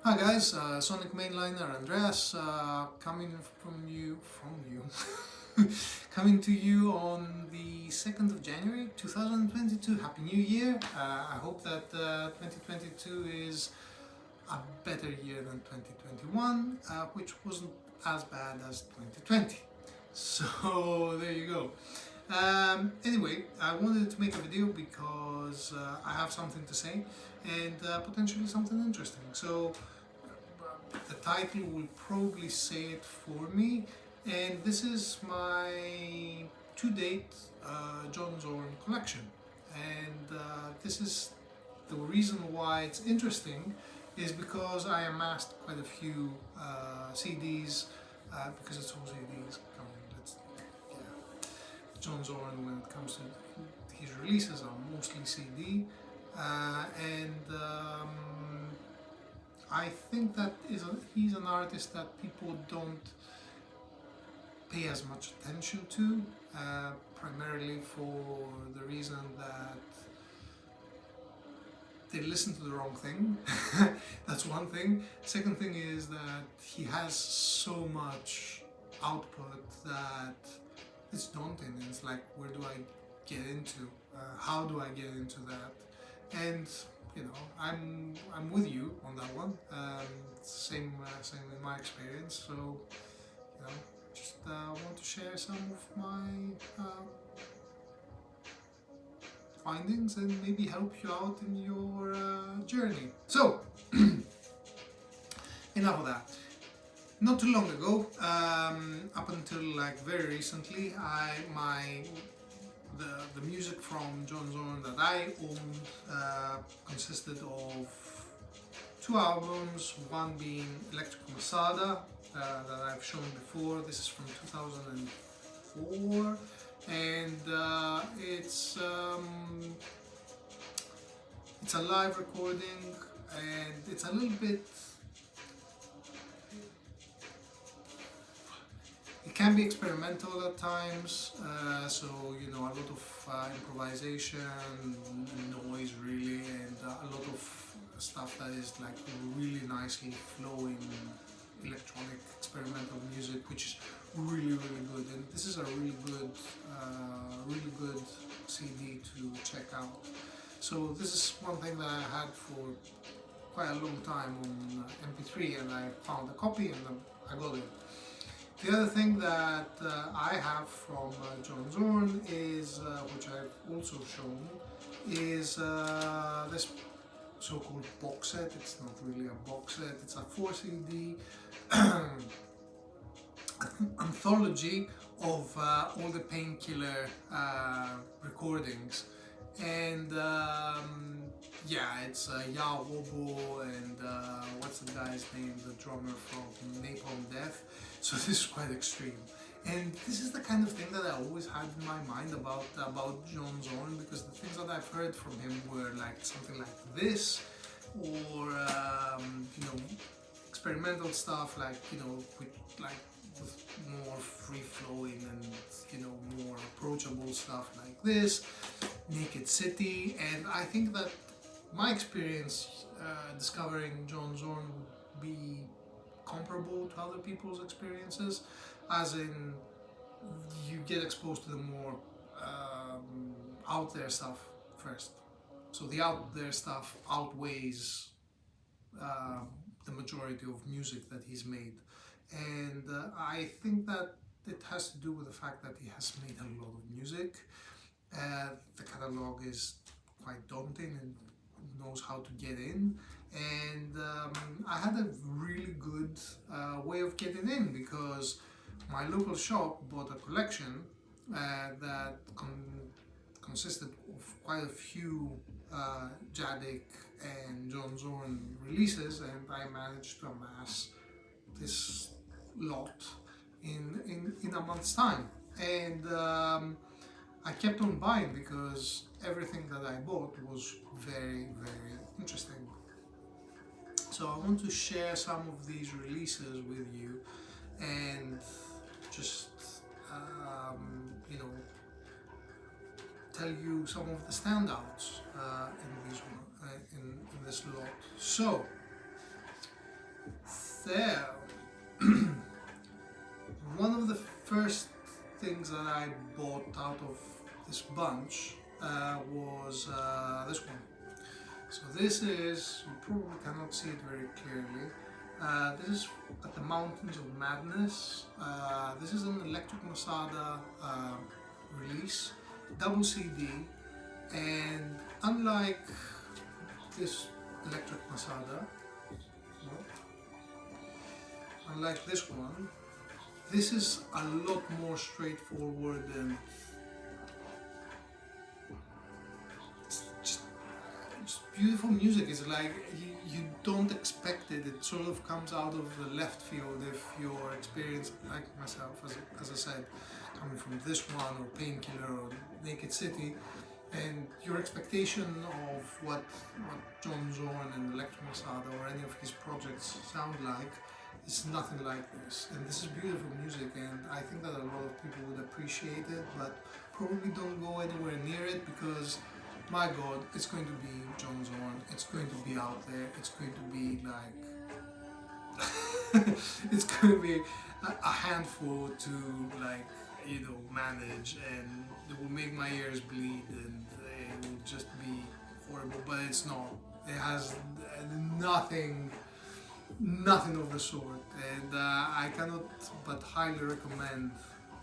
Hi guys, Sonic Mainliner Andreas, coming coming to you on the 2nd of January 2022. Happy New Year! I hope that 2022 is a better year than 2021, which wasn't as bad as 2020. So there you go. Anyway, I wanted to make a video because I have something to say and potentially something interesting. So the title will probably say it for me, and this is my to-date John Zorn collection. And this is the reason why it's interesting is because I amassed quite a few CDs, because it's all CDs. Come on, yeah. John Zorn, when it comes to his releases, are mostly CD, and I think that he's an artist that people don't pay as much attention to, primarily for the reason that they listen to the wrong thing. That's one thing. Second thing is that he has so much output that it's daunting. It's like, where do I get into? How do I get into that? And you know, I'm with you on that one. Same in my experience. So you know, just want to share some of my findings and maybe help you out in your journey. So enough of that. Not too long ago, up until like very recently, the music from John Zorn that I owned consisted of two albums, one being Electrical Masada that I've shown before. This is from 2004, and it's a live recording, and it's a little bit. It can be experimental at times, so you know, a lot of improvisation, noise really, and a lot of stuff that is like really nicely flowing electronic experimental music, which is really good. And this is a really good CD to check out. So this is one thing that I had for quite a long time on MP3, and I found a copy and I got it. The other thing that I have from John Zorn is, which I've also shown, is this so-called box set. It's not really a box set, it's a 4 CD anthology of all the Painkiller recordings. And yeah, it's Ya Wobo and what's the guy's name, the drummer from Napalm Death. So this is quite extreme, and this is the kind of thing that I always had in my mind about John Zorn, because the things that I've heard from him were like something like this, or you know, experimental stuff like, you know, with more free-flowing and, you know, more approachable stuff like this, Naked City. And I think that my experience discovering John Zorn would be comparable to other people's experiences, as in you get exposed to the more out there stuff first. So the out there stuff outweighs the majority of music that he's made. And I think that it has to do with the fact that he has made a lot of music. The catalog is quite daunting and knows how to get in. And I had a really good way of getting in, because my local shop bought a collection that consisted of quite a few Jadic and John Zorn releases, and I managed to amass this lot in a month's time. And I kept on buying because everything that I bought was very interesting. So I want to share some of these releases with you and just you know, tell you some of the standouts in this lot. So So, one of the first things that I bought out of this bunch was this one. So this is, you probably cannot see it very clearly. This is at the Mountains of Madness. This is an Electric Masada release, double CD, and unlike this Electric Masada, unlike this one, this is a lot more straightforward and it's beautiful music. It's like you don't expect it. It sort of comes out of the left field if your experience, like myself, as I said, coming from this one or Painkiller or Naked City, and your expectation of what John Zorn and Electric Masada or any of his projects sound like, it's nothing like this. And this is beautiful music, and I think that a lot of people would appreciate it, but probably don't go anywhere near it because, my God, it's going to be John Zorn, it's going to be out there, it's going to be like, it's going to be a handful to like, you know, manage, and it will make my ears bleed and it will just be horrible, but it's not. It has nothing of the sort, and I cannot but highly recommend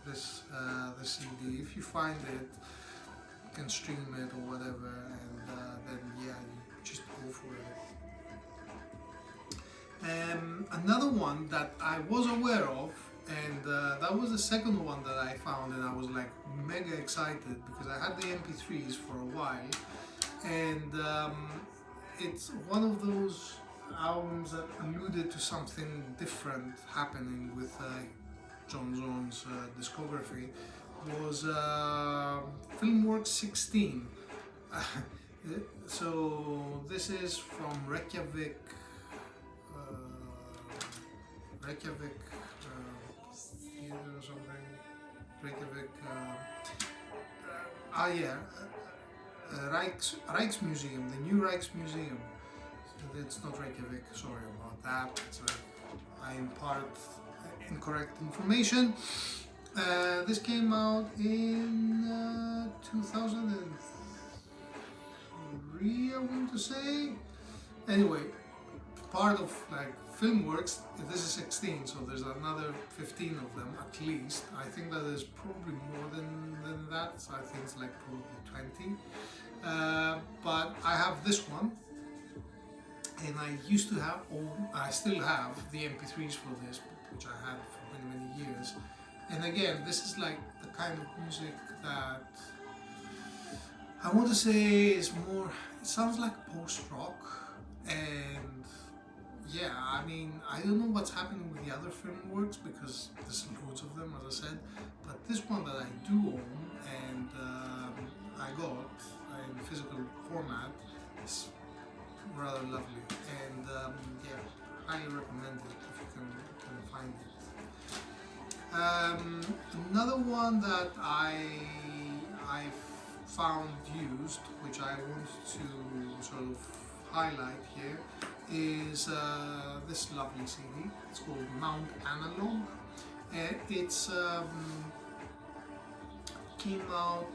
this CD. If you find it, you can stream it or whatever, and then yeah, you just go for it. Another one that I was aware of, and that was the second one that I found, and I was like mega excited because I had the MP3s for a while, and it's one of those albums that alluded to something different happening with John Zorn's discography. Was Filmworks 16. So this is from Reykjavik theater or something. Reykjavik. Rijksmuseum, the new Rijksmuseum. It's not Reykjavik, sorry about that. I impart incorrect information. This came out in 2003, I want to say. Anyway, part of like Filmworks, this is 16, so there's another 15 of them at least. I think that there's probably more than that, so I think it's like probably 20. But I have this one, and I used to have, or I still have, the MP3s for this, which I had for many years. And again, this is like the kind of music that I want to say is more, it sounds like post-rock, and yeah, I mean, I don't know what's happening with the other Filmworks because there's loads of them, as I said, but this one that I do own and I got in physical format is rather lovely, and yeah, highly recommend it if you can find it. Another one that I found used, which I want to sort of highlight here, is this lovely CD. It's called Mount Analogue. It's came out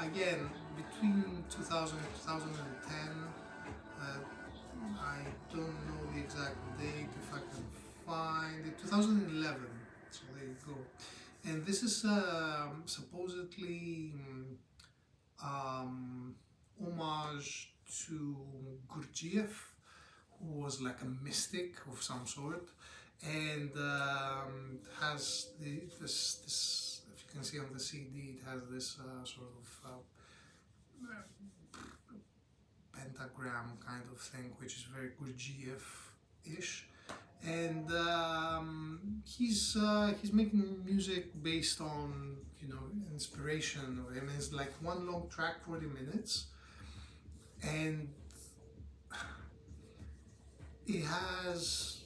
again between 2000 and 2010. I don't know the exact date, if I can find it. 2011. So there you go. And this is supposedly homage to Gurdjieff, who was like a mystic of some sort, and has this, if you can see on the CD, it has this sort of pentagram kind of thing, which is very Gurdjieff-ish. And he's making music based on, you know, inspiration of him. It's like one long track, 40 minutes, and it has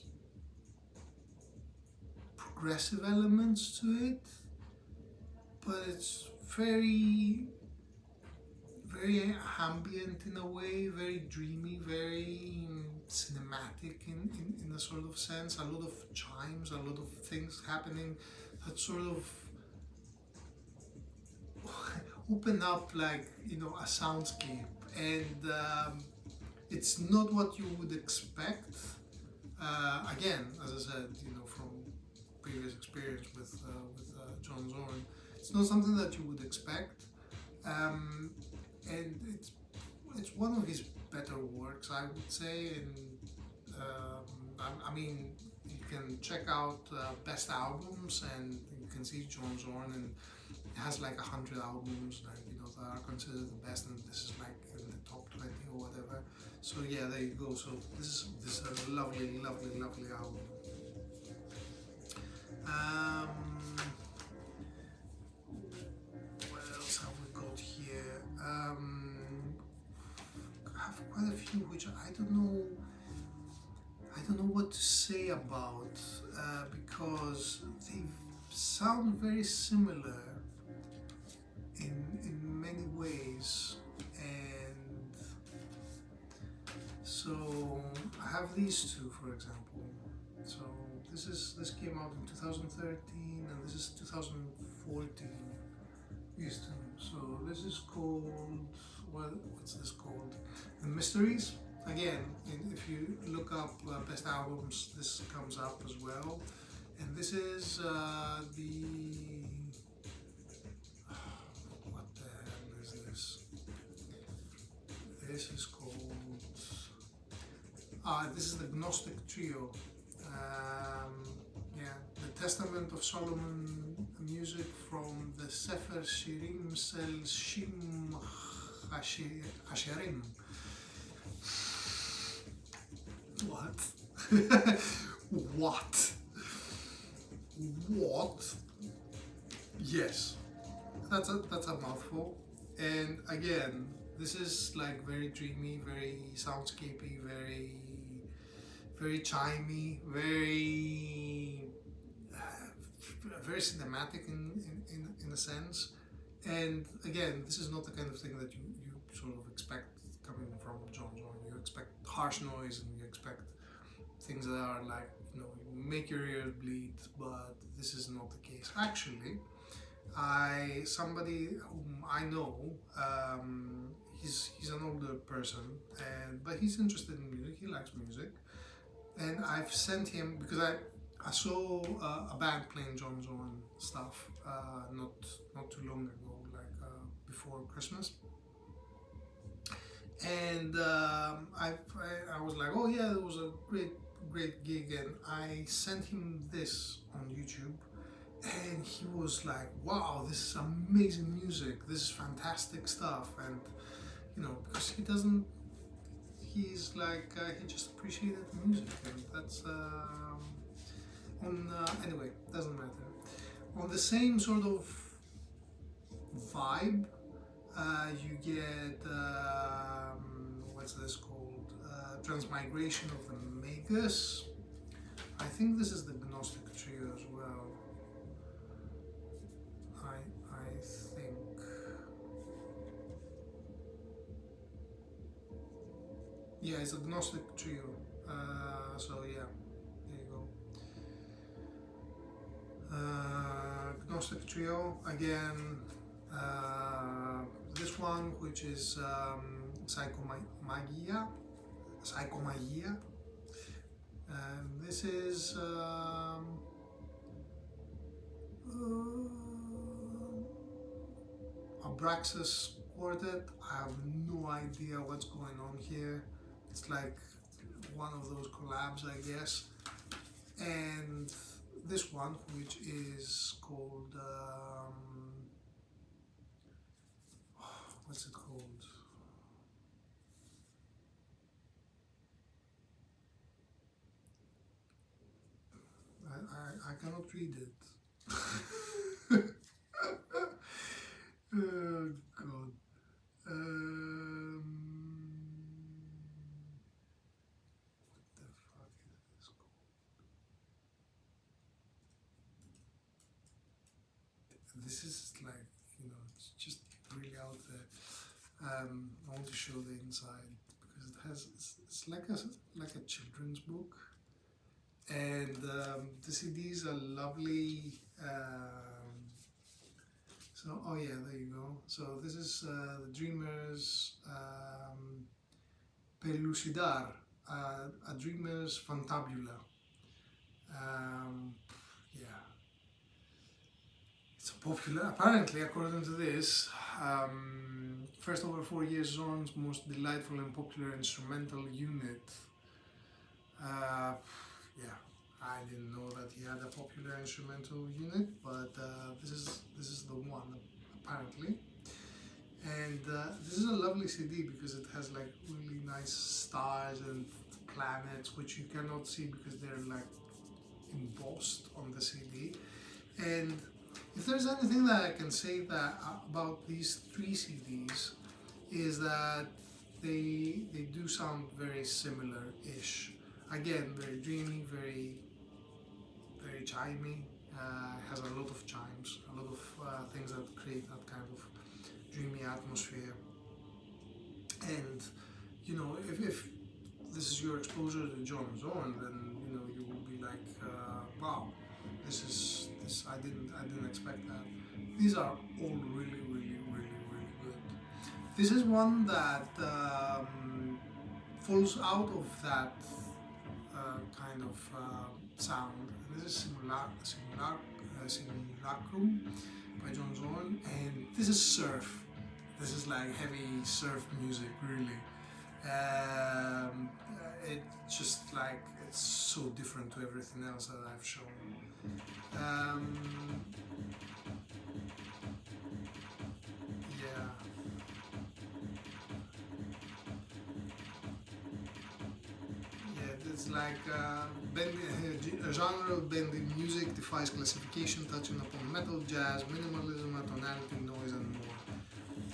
progressive elements to it, but it's very very ambient in a way, very dreamy, very cinematic in a sort of sense. A lot of chimes, a lot of things happening that sort of open up like, you know, a soundscape. And it's not what you would expect. Again, as I said, you know, from previous experience with John Zorn, it's not something that you would expect. And it's one of his better works, I would say. And I mean, you can check out best albums, and you can see John Zorn, and it has like 100 albums that, you know, that are considered the best, and this is like in the top 20 or whatever. So yeah, there you go. So this is a lovely, lovely, lovely album. What else have we got here? I have quite a few which I don't know what to say about, because they sound very similar in many ways. And so I have these two, for example. So this came out in 2013, and this is 2014. These two. So this is called, what's this called? The Mysteries. Again, if you look up best albums, this comes up as well. And this is the, what the hell is this? This is called, this is the Gnostic Trio. Yeah, the Testament of Solomon music from the Sefer Shirim Sel Shim Hashirim. What? What? What? Yes, that's a mouthful. And again, this is like very dreamy, very soundscapey, very chimey, very cinematic in a sense. And again, this is not the kind of thing that you sort of expect coming from John Zorn. You expect harsh noise, and you expect things that are like, you know, make your ears bleed, but this is not the case. Actually, somebody whom I know, he's an older person, but he's interested in music. He likes music, and I've sent him, because I saw a band playing John Zorn stuff not too long ago, like before Christmas. And I was like, oh yeah, it was a great gig, and I sent him this on YouTube, and he was like, wow, this is amazing music, this is fantastic stuff. And you know, because he's like, he just appreciated the music, and that's anyway, doesn't matter. On the same sort of vibe, you get, what's this called? Transmigration of the Magus. I think this is the Gnostic Trio as well. I think. Yeah, it's a Gnostic Trio. So yeah, there you go. Gnostic Trio again. This one, which is Psychomagia. And this is Abraxas Quartet. I have no idea what's going on here. It's like one of those collabs, I guess. And this one, which is called what's it called? I cannot read it. Oh God. What the fuck is this called? This is like, you know, it's just really out there. I want to show the inside because it has it's like a children's book, and the CDs are lovely. So oh yeah, there you go. So this is the Dreamers Pelucidar, a Dreamer's Fantabula. Yeah, it's a popular. Apparently, according to this, first over 4 years, Zorn's most delightful and popular instrumental unit. Yeah, I didn't know that he had a popular instrumental unit, but this is the one apparently. And this is a lovely CD because it has like really nice stars and planets which you cannot see because they're like embossed on the CD. And if there's anything that I can say that about these 3 CDs is that they do sound very similar-ish. Again, very dreamy, very chimey. Has a lot of chimes, a lot of things that create that kind of dreamy atmosphere. And you know, if this is your exposure to John Zorn, then you know you will be like, wow, this I didn't expect that. These are all really good. This is one that falls out of that kind of sound. This is Simulacrum by John Zorn, and this is surf. This is like heavy surf music, really. It's just like, it's so different to everything else that I've shown. Yeah. Yeah, it's like a genre of bending music defies classification, touching upon metal, jazz, minimalism, atonality, noise, and more.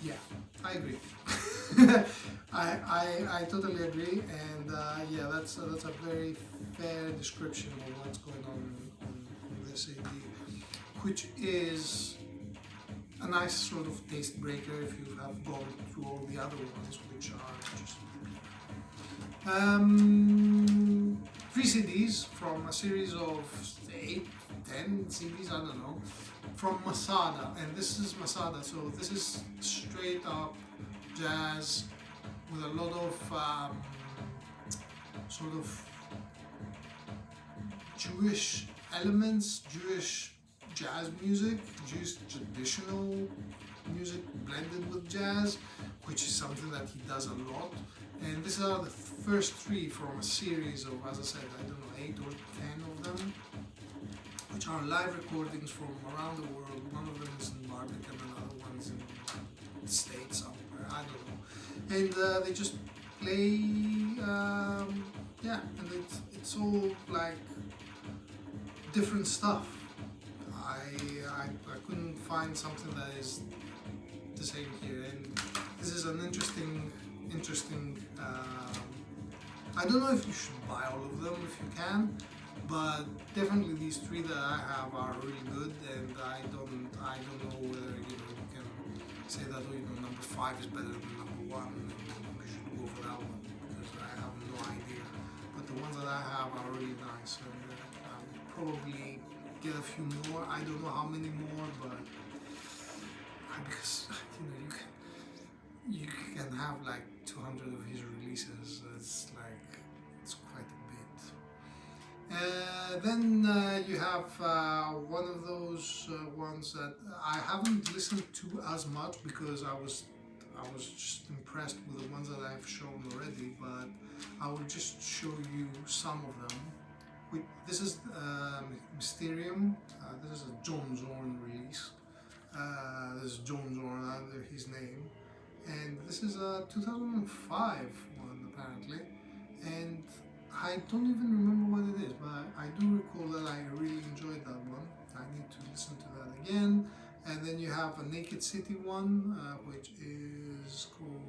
Yeah, I agree. I totally agree, and yeah, that's a very fair description of what's going on this CD, which is a nice sort of taste breaker if you have gone through all the other ones, which are just 3 CDs from a series of 8, 10 CDs, I don't know, from Masada, and this is Masada, so this is straight up jazz with a lot of sort of Jewish elements, Jewish jazz music, Jewish traditional music blended with jazz, which is something that he does a lot. And these are the first 3 from a series of, as I said, I don't know, 8 or 10 of them, which are live recordings from around the world. One of them is in Barbican, another one's in the States somewhere, I don't know. And they just play, yeah, and it's all like different stuff. I couldn't find something that is the same here, and this is an interesting. I don't know if you should buy all of them if you can, but definitely these 3 that I have are really good, and I don't know whether you can say that number 5 is better than number 1, and you should go for that one because I have no idea. But the ones that I have are really nice, and I'll probably get a few more. I don't know how many more, but because you can have like 200 of his releases. It's quite a bit. Then you have one of those ones that I haven't listened to as much because I was just impressed with the ones that I've shown already, but I will just show you some of them. This is Mysterium. This is a John Zorn release. This is John Zorn under his name, and this is a 2005 one apparently, and I don't even remember what it is, but I do recall that I really enjoyed that one. I need to listen to that again. And then you have a Naked City one, which is called,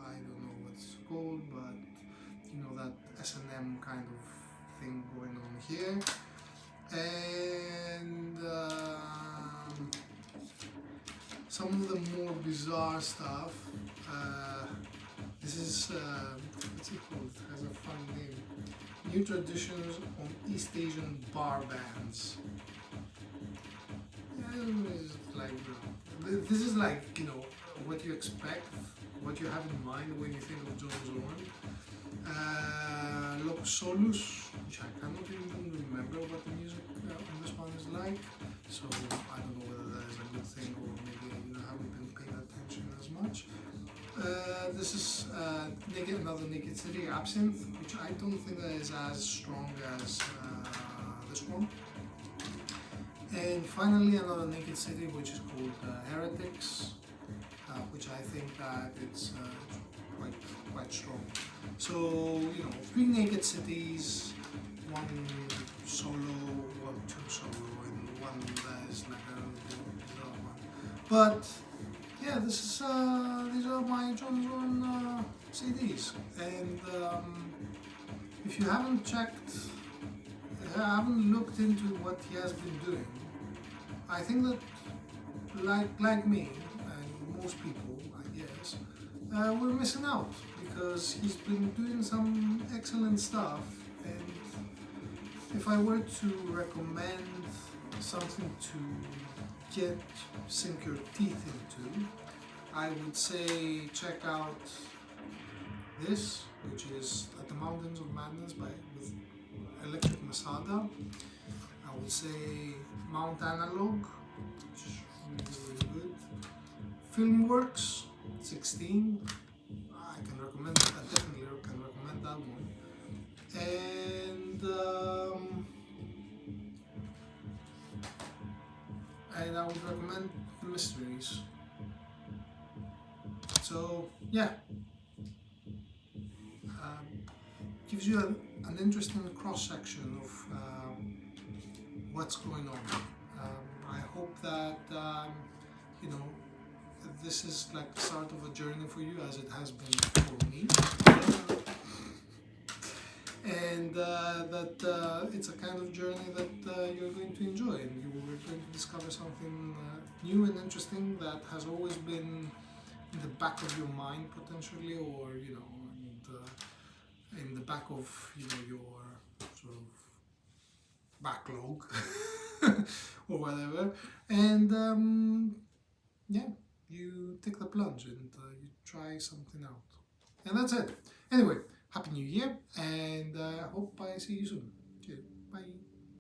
I don't know what it's called, but that S&M kind of thing going on here. And some of the more bizarre stuff. This is, what's it called? It has a fun name. New Traditions on East Asian Bar Bands. It's like, this is like, what you expect, what you have in mind when you think of John Zorn. Locus Solus, which I cannot even remember what the music on this one is like, so I don't know whether that is a good thing or maybe I haven't been paying attention as much. This is another Naked City, Absinthe, which I don't think that is as strong as this one. And finally another Naked City, which is called Heretics, which I think that it's quite strong. So, 3 Naked Cities, 1 solo, 1 2 solo, and 1 that is like a bizarre one. But yeah, these are my John Zorn CDs, and if you haven't looked into what he has been doing, I think that like me and most people, I guess, we're missing out, because he's been doing some excellent stuff. And if I were to recommend something to sink your teeth into, I would say check out this, which is At the Mountains of Madness with Electric Masada. I would say Mount Analogue, which is really good. Filmworks 16, I definitely can recommend that one. And I would recommend The Mysteries. So yeah, gives you an interesting cross-section of what's going on. I hope that this is like the start of a journey for you, as it has been for me, and that it's a kind of journey that you're going to enjoy, and you're going to discover something new and interesting that has always been in the back of your mind potentially, or in the back of your sort of backlog or whatever, and yeah, you take the plunge and you try something out, and that's it. Anyway, Happy New Year, and I hope I see you soon. Cheers. Bye.